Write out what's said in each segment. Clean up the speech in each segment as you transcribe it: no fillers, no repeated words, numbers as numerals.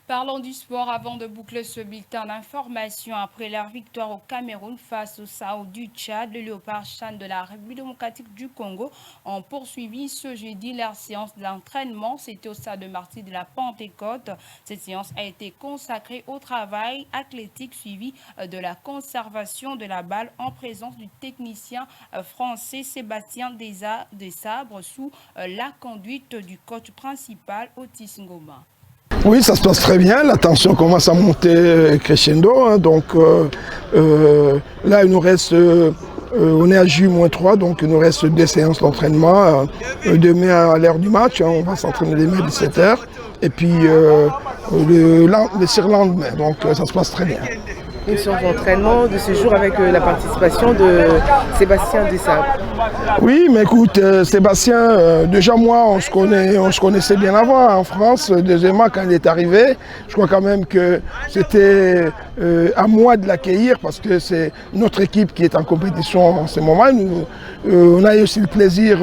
Parlons du sport avant de boucler ce bulletin d'information. Après leur victoire au Cameroun face au Sao du Tchad, le Léopard Chan de la République démocratique du Congo ont poursuivi ce jeudi leur séance d'entraînement. C'était au stade de Martyrs de la Pentecôte. Cette séance a été consacrée au travail athlétique suivi de la conservation de la balle en présence du technicien français Sébastien Desabre sous la conduite du coach principal Otis Ngoma. Oui, ça se passe très bien. La tension commence à monter crescendo. Là, il nous reste, on est à J-3, donc il nous reste 2 séances d'entraînement. Demain, à l'heure du match, on va s'entraîner demain à 17h. Et puis le surlendemain, donc ça se passe très bien. Une séance d'entraînement de ce jour avec la participation de Sébastien Desabre. Oui, mais écoute, Sébastien, déjà moi, on se connaissait bien avant en France. Deuxièmement, quand il est arrivé, je crois quand même que c'était à moi de l'accueillir parce que c'est notre équipe qui est en compétition en ce moment. On a eu aussi le plaisir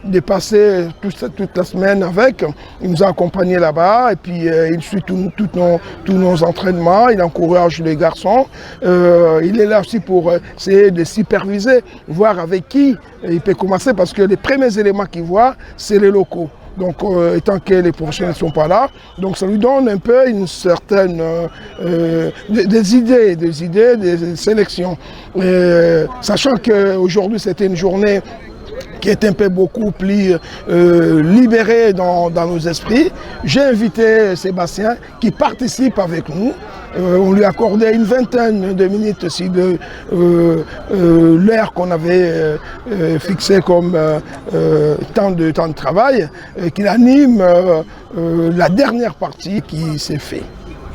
de passer toute la semaine avec. Il nous a accompagnés là-bas et puis il suit tous nos entraînements. Il encourage les garçons. Il est là aussi pour essayer de superviser, voir avec qui il peut commencer parce que les premiers éléments qu'il voit, c'est les locaux. Donc, étant que les professionnels ne sont pas là, donc ça lui donne un peu une certaine des idées, des sélections. Sachant qu'aujourd'hui, c'était une journée qui est un peu beaucoup plus libérée dans nos esprits. J'ai invité Sébastien qui participe avec nous. On lui accordait une vingtaine de minutes aussi de l'heure qu'on avait fixée comme temps de travail, qu'il anime la dernière partie qui s'est faite.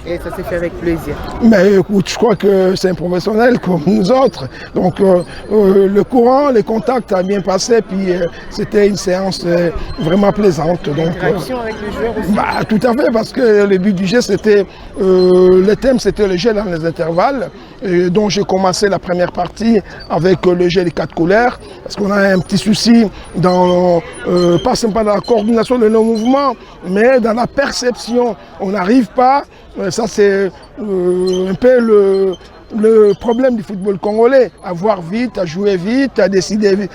Et ça s'est fait avec plaisir. Mais écoute, je crois que c'est un professionnel comme nous autres. Donc le courant, les contacts a bien passé, puis c'était une séance vraiment plaisante. Interaction avec le joueur aussi. Bah, tout à fait, parce que le but du jeu, c'était le thème, c'était le jeu dans les intervalles. Donc j'ai commencé la première partie avec le jeu des 4 couleurs, parce qu'on a un petit souci dans, pas seulement dans la coordination de nos mouvements, mais dans la perception. On n'arrive pas, ça c'est un peu le problème du football congolais, à voir vite, à jouer vite, à décider vite.